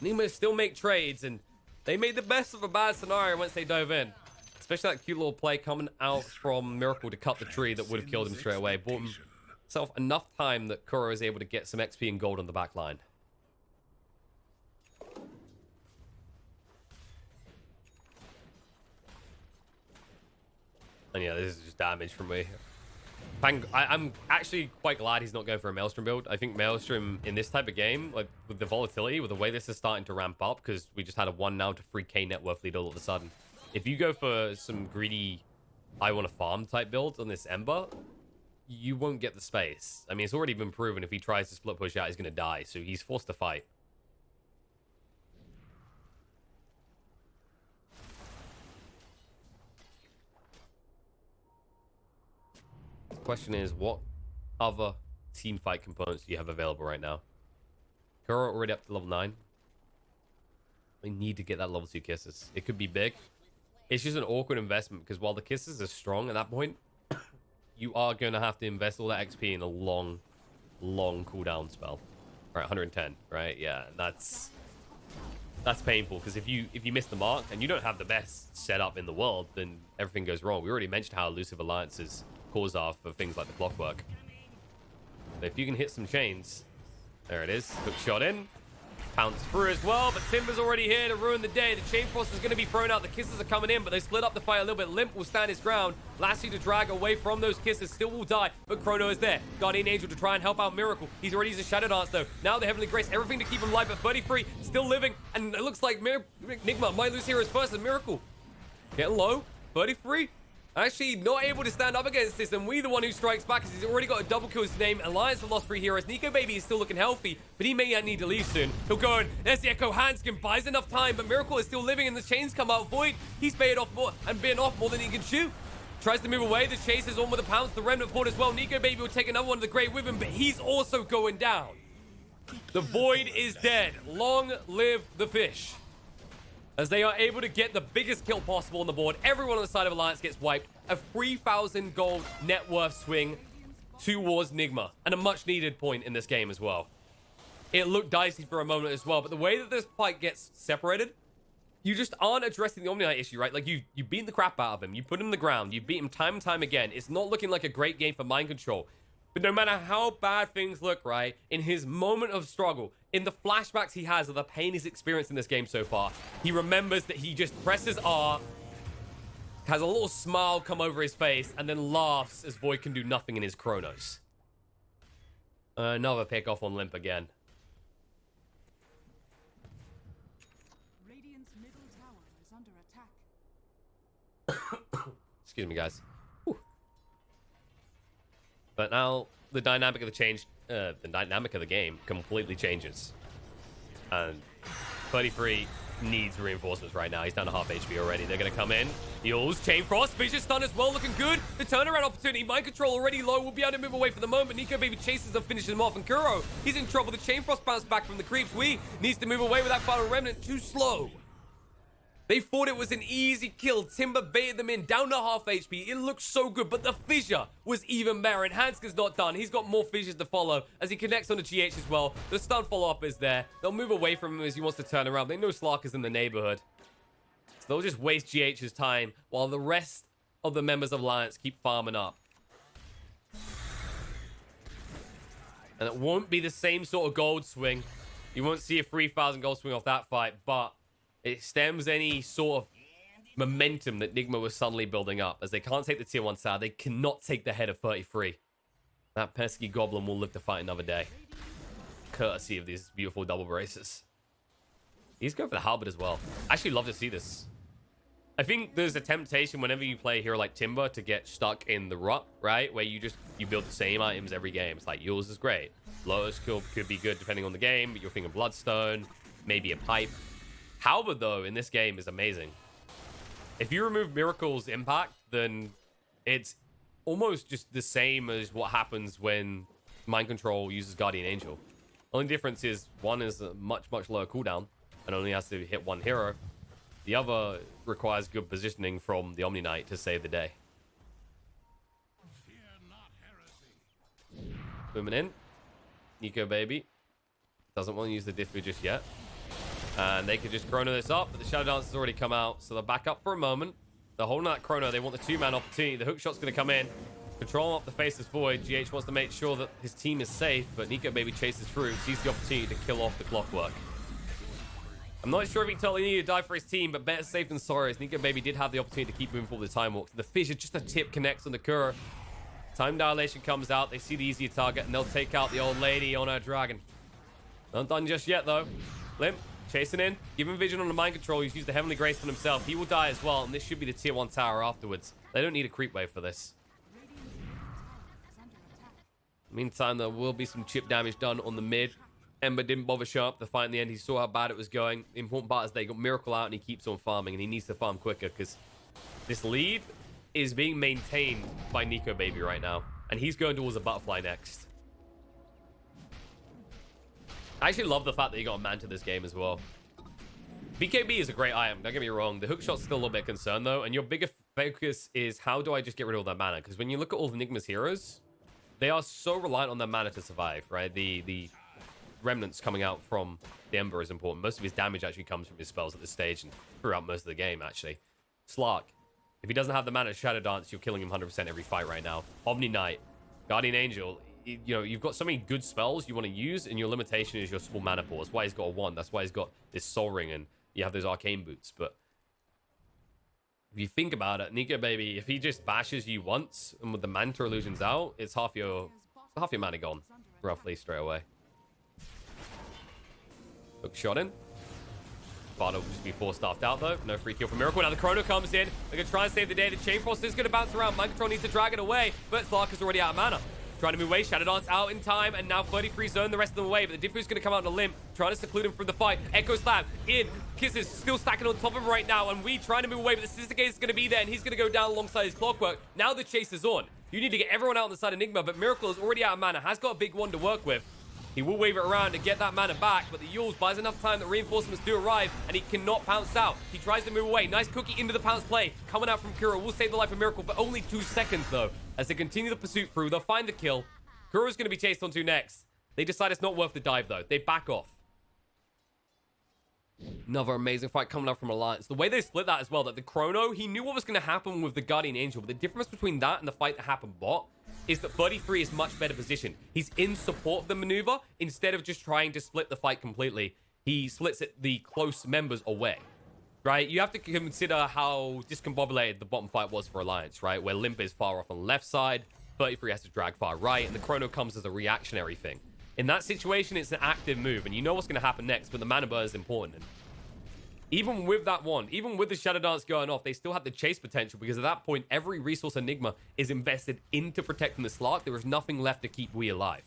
Nigma still make trades, and they made the best of a bad scenario once they dove in. Especially that cute little play coming out from Miracle to cut the tree that would have killed him straight away. Bought himself enough time that Kuro is able to get some XP and gold on the back line. And yeah, this is just damage from me. I'm actually quite glad he's not going for a Maelstrom build. I think Maelstrom in this type of game, like with the volatility, with the way this is starting to ramp up, because we just had a 1 now to 3k net worth lead all of a sudden. If you go for some greedy, I want to farm type builds on this Ember, you won't get the space. I mean, it's already been proven if he tries to split push out, he's going to die. So he's forced to fight. Question is, what other team fight components do you have available right now? Kuro already up to level 9. We need to get that level 2 kisses. It could be big. It's just an awkward investment because while the kisses are strong at that point, you are going to have to invest all that XP in a long cooldown spell. Right, 110, right? Yeah, that's painful because if you miss the mark and you don't have the best setup in the world, then everything goes wrong. We already mentioned how elusive alliances cause are for things like the clockwork. But if you can hit some chains, there it is. Hook shot in. Pounce through as well, but Timber's already here to ruin the day. The Chain Frost is going to be thrown out. The kisses are coming in, but they split up the fight a little bit. Limp will stand his ground. Lassie to drag away from those kisses. Still will die, but Chrono is there. Guardian Angel to try and help out Miracle. He's already used a Shadow Dance, though. Now the Heavenly Grace, everything to keep him alive, but 33 still living, and it looks like Nigma might lose heroes first, and Miracle getting low. 33 actually not able to stand up against this, and we the one who strikes back because he's already got a double kill. His name, Alliance have lost 3 heroes. Nico Baby is still looking healthy, but he may need to leave soon. He'll go in. There's the Echo Handskin, buys enough time, but Miracle is still living, and the chains come out. Void, he's baited off more and been off more than he can shoot. Tries to move away. The chase is on with a pounce. The Remnant Horde as well. Nico Baby will take another one of the Great with him, but he's also going down. The Void is dead. Long live the fish. As they are able to get the biggest kill possible on the board. Everyone on the side of Alliance gets wiped. A 3,000 gold net worth swing towards Nigma. And a much needed point in this game as well. It looked dicey for a moment as well. But the way that this fight gets separated, you just aren't addressing the Omni-Knight issue, right? Like, you beat the crap out of him. You put him on the ground. You beat him time and time again. It's not looking like a great game for Mind Control. But no matter how bad things look, right, in his moment of struggle, in the flashbacks he has of the pain he's experienced in this game so far, he remembers that he just presses R has a little smile come over his face and then laughs as Void can do nothing in his Chronos. Another pick off on Limp again. Radiant's middle tower is under attack. Excuse me, guys. Whew. But now the dynamic of the game completely changes. And 33 needs reinforcements right now. He's down to half HP already. They're going to come in. Yules, Chain Frost, Vicious Stun as well, looking good. The turnaround opportunity. Mind Control already low. We'll be able to move away for the moment. Nico Baby chases them, finishes him off. And Kuro, he's in trouble. The Chain Frost bounced back from the creeps. We needs to move away with that final remnant. Too slow. They thought it was an easy kill. Timber baited them in, down to half HP. It looked so good, but the fissure was even better. And Hansker's not done. He's got more fissures to follow as he connects on the GH as well. The stun follow-up is there. They'll move away from him as he wants to turn around. They know Slark is in the neighborhood. So they'll just waste GH's time while the rest of the members of Alliance keep farming up. And it won't be the same sort of gold swing. You won't see a 3,000 gold swing off that fight, but it stems any sort of momentum that Nigma was suddenly building up. As they can't take the tier 1 tower, they cannot take the head of 33. That pesky goblin will live to fight another day. Courtesy of these beautiful double braces. He's going for the halberd as well. I actually love to see this. I think there's a temptation whenever you play a hero like Timber to get stuck in the rut, right? Where you build the same items every game. It's like, yours is great. Lotus could be good depending on the game, but you're thinking Bloodstone, maybe a pipe. Halberd, though, in this game is amazing. If you remove Miracle's impact, then it's almost just the same as what happens when Mind Control uses Guardian Angel. Only difference is one is a much, much lower cooldown and only has to hit one hero. The other requires good positioning from the Omni Knight to save the day. Booming in. Nico Baby doesn't want to use the Diffu just yet. And they could just chrono this up, but the Shadow Dance has already come out, so they're back up for a moment. They're holding that chrono. They want the two-man opportunity. The hook shot's going to come in. Control up the faceless Void. GH wants to make sure that his team is safe, but Nico Baby chases through, sees the opportunity to kill off the Clockwork. I'm not sure if he totally needed to die for his team, but better safe than sorry, as Nico Baby did have the opportunity to keep moving forward with the Time Walk. The fissure, just a tip, connects on the Kuro. Time Dilation comes out. They see the easier target, and they'll take out the old lady on her dragon. Not done just yet, though. Limp. Chasing in, give him vision on the Mind Control. He's used the Heavenly Grace on himself. He will die as well, and this should be the tier 1 tower afterwards. They don't need a creep wave for this. Meantime, there will be some chip damage done on the mid. Ember didn't bother showing up the fight in the end. He saw how bad it was going. The important part is they got Miracle out, and he keeps on farming, and he needs to farm quicker because this lead is being maintained by Nico Baby right now, and he's going towards a butterfly next. I actually love the fact that you got a Manta this game as well. BKB is a great item, don't get me wrong. The hook shot's still a little bit concerned though, and your bigger focus is how do I just get rid of all that mana? Because when you look at all of Nigma's heroes, they are so reliant on their mana to survive, right? The remnants coming out from the Ember is important. Most of his damage actually comes from his spells at this stage and throughout most of the game, actually. Slark, if he doesn't have the mana to Shadow Dance, you're killing him 100% every fight right now. Omni Knight, Guardian Angel, you know, you've got so many good spells you want to use, and your limitation is your small mana pool. That's why he's got a 1. That's why he's got this Soul Ring, and you have those Arcane Boots. But if you think about it, Nico Baby, if he just bashes you once, and with the Manta illusions out, it's half your mana gone, roughly, straight away. Hook shot in. Bardo will just be 4-staffed out, though. No free kill for Miracle. Now the Chrono comes in. They're going to try and save the day. The Chain Frost is going to bounce around. Mind Control needs to drag it away, but Slark is already out of mana. Trying to move away. Shadow Dance out in time, and now 33 zone the rest of the way, but the Diffu's going to come out on a limb, trying to seclude him from the fight. Echo Slam in. Kisses still stacking on top of him right now, and we trying to move away, but the Sister Gaze is going to be there, and he's going to go down alongside his Clockwork. Now the chase is on. You need to get everyone out on the side of Nigma, but Miracle is already out of mana, has got a big 1 to work with. He will wave it around to get that mana back, but the Yules buys enough time that reinforcements do arrive, and he cannot pounce out. He tries to move away. Nice cookie into the pounce play. Coming out from Kuro will save the life of Miracle for only 2 seconds, though. As they continue the pursuit through, they'll find the kill. Kuro's going to be chased onto next. They decide it's not worth the dive, though. They back off. Another amazing fight coming up from Alliance. The way they split that as well, that the Chrono, he knew what was going to happen with the Guardian Angel, but the difference between that and the fight that happened bot is that 33 is much better positioned. He's in support of the maneuver instead of just trying to split the fight completely. He splits it the close members away. right? You have to consider how discombobulated the bottom fight was for Alliance, right? Where Limp is far off on the left side, 33 has to drag far right, and the chrono comes as a reactionary thing. In that situation, it's an active move, and you know what's going to happen next, but the mana burn is important. And even with that one, even with the Shadow Dance going off, they still have the chase potential, because at that point, every resource Enigma is invested into protecting the Slark. There is nothing left to keep we alive.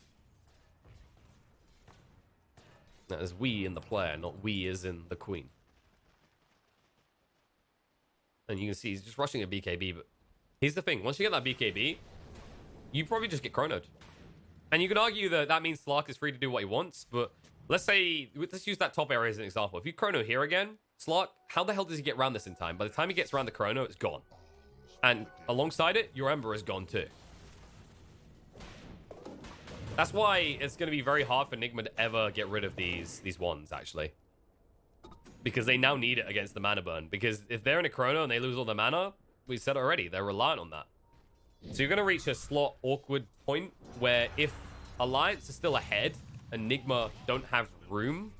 That is we in the player, not we as in the queen. And you can see he's just rushing a BKB, but here's the thing. Once you get that BKB, you probably just get chronoed. And you can argue that that means Slark is free to do what he wants, but let's use that top area as an example. If you chrono here again, Slark, how the hell does he get around this in time? By the time he gets around the chrono, it's gone. And alongside it, your Ember is gone too. That's why it's going to be very hard for Nigma to ever get rid of these wands, actually. Because they now need it against the mana burn. Because if they're in a chrono and they lose all their mana, we said already, they're reliant on that. So you're going to reach a slot awkward point where if Alliance is still ahead and Nigma don't have room,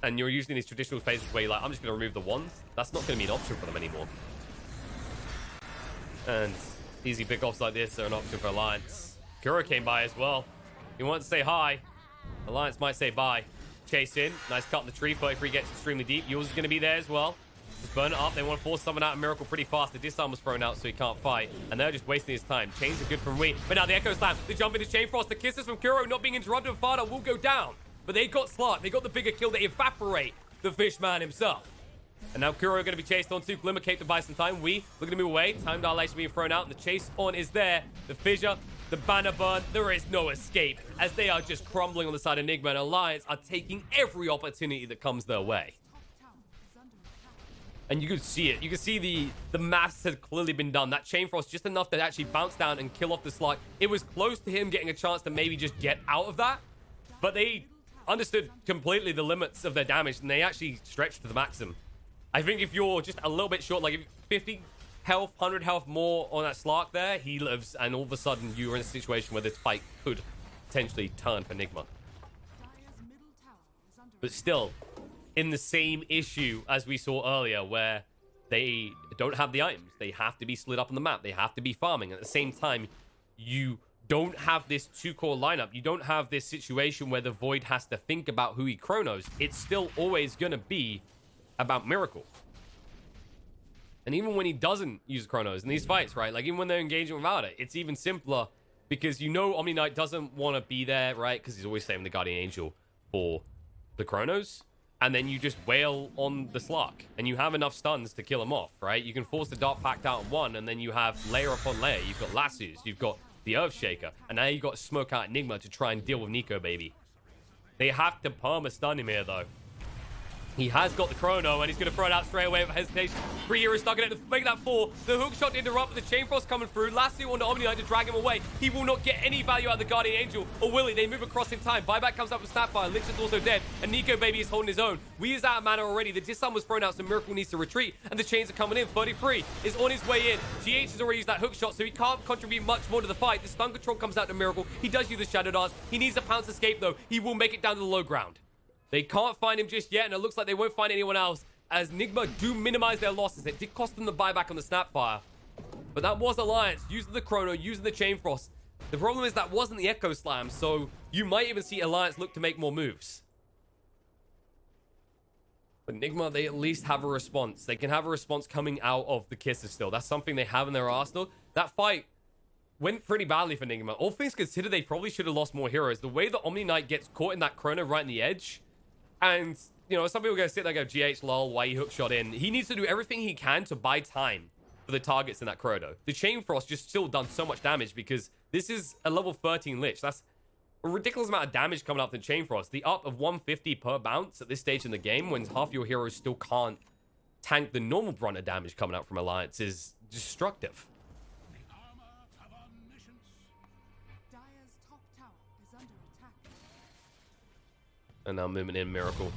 and you're using these traditional phases where you're like, I'm just going to remove the wands, that's not going to be an option for them anymore. And easy pickoffs like this are an option for Alliance. Kuro came by as well. He wants to say hi. Alliance might say bye. Chase in. Nice cut in the tree. 33 gets extremely deep. Yours is going to be there as well. Just burn it up. They want to force someone out of Miracle pretty fast. The disarm was thrown out so he can't fight. And they're just wasting his time. Chains are good from Wii. But now the Echo Slam. The jump into Chain Frost. The kisses from Kuro not being interrupted. Fada will go down. But they got Slark. They got the bigger kill. They evaporate the Fishman himself. And now Kuro going to be chased on too. Glimmer Cape to buy some time. We looking to move away. Time dilation being thrown out. And the chase on is there. The fissure. The banner burn, there is no escape as they are just crumbling on the side of Nigma, and Alliance are taking every opportunity that comes their way. And you can see it. You can see the maths had clearly been done. That Chain Frost just enough to actually bounce down and kill off the Slark. It was close to him getting a chance to maybe just get out of that, but they understood completely the limits of their damage, and they actually stretched to the maximum. I think if you're just a little bit short, like 50 health, 100 health more on that Slark there, he lives, and all of a sudden you are in a situation where this fight could potentially turn for Nigma. But still, in the same issue as we saw earlier, where they don't have the items. They have to be split up on the map. They have to be farming. At the same time, you don't have this two-core lineup. You don't have this situation where the Void has to think about who he chronos. It's still always going to be about Miracle. And even when he doesn't use chronos in these fights, right? Like, even when they're engaging without it, it's even simpler because you know Omni Knight doesn't want to be there, right? Because he's always saving the Guardian Angel for the chronos. And then you just wail on the Slark. And you have enough stuns to kill him off, right? You can force the Dark Pact out in one, and then you have layer upon layer. You've got Lassus, you've got the Earthshaker, and now you've got Smoke Out Nigma to try and deal with Nico, baby. They have to perma-stun him here, though. He has got the chrono, and he's going to throw it out straight away with hesitation. 3 heroes stuck in it to make that 4. The hook shot to interrupt with the Chain Frost coming through. Lasso on the Omni Knight to drag him away. He will not get any value out of the Guardian Angel. Or will he? They move across in time. Buyback comes up with Snapfire. Lynch is also dead. And Nico, baby, is holding his own. We is out of mana already. The disarm was thrown out, so Miracle needs to retreat. And the chains are coming in. 33 is on his way in. GH has already used that hook shot, so he can't contribute much more to the fight. The stun control comes out to Miracle. He does use the Shadow Dance. He needs a pounce escape, though. He will make it down to the low ground. They can't find him just yet, and it looks like they won't find anyone else, as Nigma do minimize their losses. It did cost them the buyback on the Snapfire, but that was Alliance, using the Chrono, using the Chain Frost. The problem is that wasn't the Echo Slam, so you might even see Alliance look to make more moves. But Nigma, they at least have a response. They can have a response coming out of the kisses still. That's something they have in their arsenal. That fight went pretty badly for Nigma. All things considered, they probably should have lost more heroes. The way the Omni Knight gets caught in that Chrono right in the edge, and, you know, some people are going to sit there and go, GH, lol, why he hook shot in? He needs to do everything he can to buy time for the targets in that Chrono. The Chain Frost just still done so much damage because this is a level 13 Lich. That's a ridiculous amount of damage coming up to Chain Frost. The up of 150 per bounce at this stage in the game when half your heroes still can't tank the normal brunt of damage coming out from Alliance is destructive. And now movement in Miracle.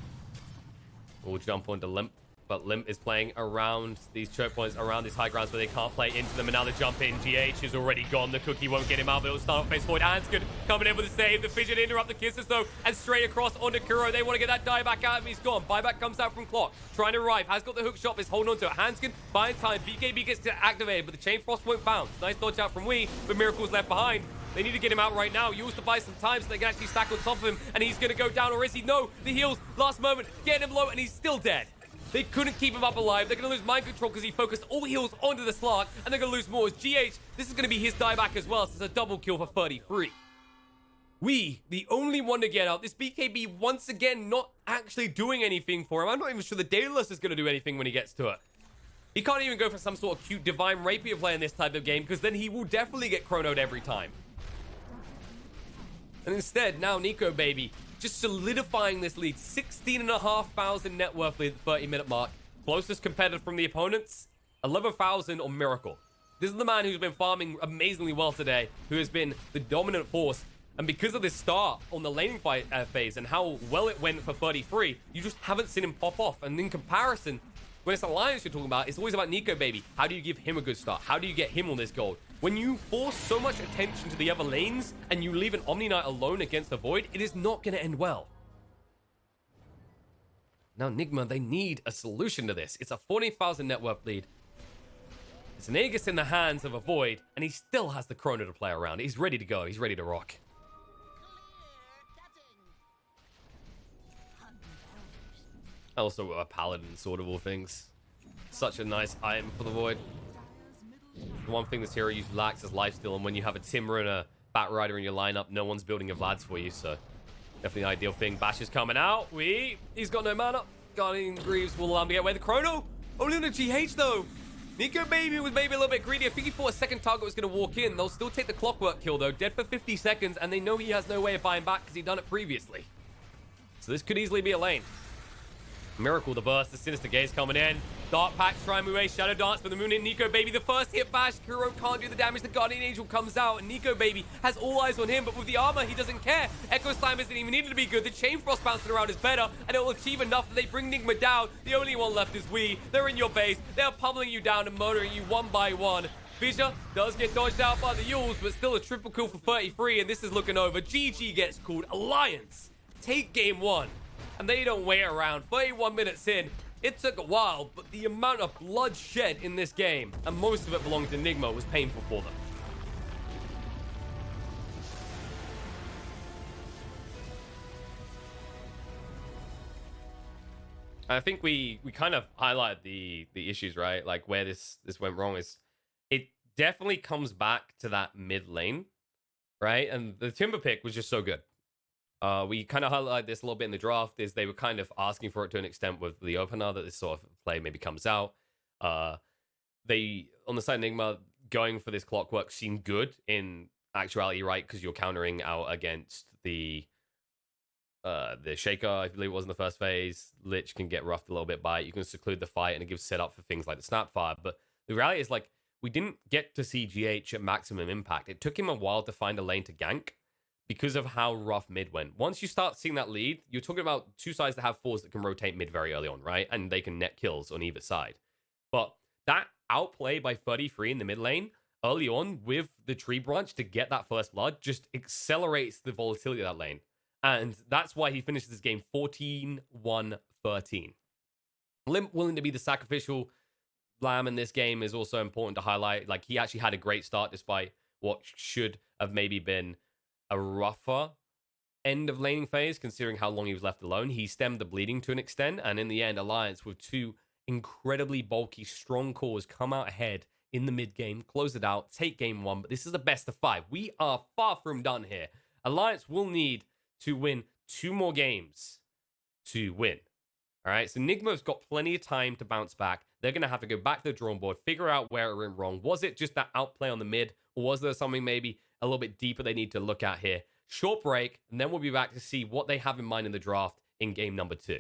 We'll jump onto Limp. But Limp is playing around these choke points, around these high grounds where they can't play into them. And now the jump in. GH is already gone. The cookie won't get him out, but it'll start face forward. Hanskin coming in with a save. The Pigeon interrupt the kisses, though, and straight across onto Kuro. They want to get that dieback out of him. He's gone. Buyback comes out from Clock. Trying to arrive. Has got the hook shot. Is holding on to it. Hanskin buying time. BKB gets activated, but the Chain Frost won't bounce. Nice dodge out from Wee, but Miracle's left behind. They need to get him out right now. Used to buy some time so they can actually stack on top of him, and he's going to go down, or is he? No, the heals, last moment, getting him low, and he's still dead. They couldn't keep him up alive. They're going to lose mind control because he focused all heals onto the Slark, and they're going to lose more. As GH, this is going to be his dieback as well, so it's a double kill for 33. We, the only one to get out. This BKB, once again, not actually doing anything for him. I'm not even sure the Daedalus is going to do anything when he gets to it. He can't even go for some sort of cute Divine Rapier play in this type of game, because then he will definitely get chronoed every time. And instead, now Nico Baby just solidifying this lead. 16,500 net worth lead at the 30-minute mark. Closest competitor from the opponents, 11,000 on Miracle. This is the man who's been farming amazingly well today, who has been the dominant force. And because of this start on the laning fight phase and how well it went for 33, you just haven't seen him pop off. And in comparison, when it's Alliance you're talking about, it's always about Nico Baby. How do you give him a good start? How do you get him on this gold? When you force so much attention to the other lanes and you leave an Omni Knight alone against the Void, it is not going to end well. Now, Nigma, they need a solution to this. It's a 40,000 net worth lead. It's an Aegis in the hands of a Void, and he still has the Chrono to play around. He's ready to go. He's ready to rock. Also, a Paladin, sort of all things. Such a nice item for the Void. The one thing this hero usually lacks is lifesteal, and when you have a Timber and a Bat Rider in your lineup, no one's building a Vlad's for you, so definitely an ideal thing. Bash is coming out. He's got no mana. Guardian Greaves will allow him to get away. The Chrono, only on the GH though. Nico Baby was maybe a little bit greedy. I think he thought a second target was going to walk in. They'll still take the Clockwork kill though. Dead for 50 seconds, and they know he has no way of buying back because he's done it previously. So this could easily be a lane. Miracle, the burst, the Sinister Gaze coming in. Dark Pact, try and move away. Shadow Dance for the Moon in. Nico Baby, the first hit bash. Kuro can't do the damage. The Guardian Angel comes out, and Nico Baby has all eyes on him, but with the armor, he doesn't care. Echo Slam isn't even needed to be good. The Chain Frost bouncing around is better, and it will achieve enough that they bring Nigma down. The only one left is Wee. They're in your base. They're pummeling you down and murdering you one by one. Fissure does get dodged out by the Yules, but still a triple kill for 33, and this is looking over. GG gets called. Alliance take game one, and they don't wait around. 31 minutes in. It took a while, but the amount of blood shed in this game, and most of it belonged to Nigma, was painful for them. I think we kind of highlighted the issues, right? Like where this went wrong is it definitely comes back to that mid lane, right? And the Timber pick was just so good. We kind of highlighted this a little bit in the draft, is they were kind of asking for it to an extent with the opener that this sort of play maybe comes out. They, on the side of Nigma, going for this Clockwork seemed good in actuality, right? Because you're countering out against the Shaker, I believe it was in the first phase. Lich can get roughed a little bit by it. You can seclude the fight, and it gives setup for things like the Snapfire. But the reality is, like, we didn't get to see GH at maximum impact. It took him a while to find a lane to gank, because of how rough mid went. Once you start seeing that lead, you're talking about two sides that have fours that can rotate mid very early on, right? And they can net kills on either side. But that outplay by 33 in the mid lane early on with the tree branch to get that first blood just accelerates the volatility of that lane. And that's why he finishes this game 14-1-13. Limp willing to be the sacrificial lamb in this game is also important to highlight. Like, he actually had a great start despite what should have maybe been a rougher end of laning phase, considering how long he was left alone. He stemmed the bleeding to an extent, and in the end, Alliance with two incredibly bulky, strong cores come out ahead in the mid game, close it out, take game one. But this is the best of 5. We are far from done here. Alliance will need to win 2 more games to win. All right, so Nigma's got plenty of time to bounce back. They're going to have to go back to the drawing board, figure out where it went wrong. Was it just that outplay on the mid, or was there something maybe a little bit deeper they need to look at here? Short break, and then we'll be back to see what they have in mind in the draft in game number 2.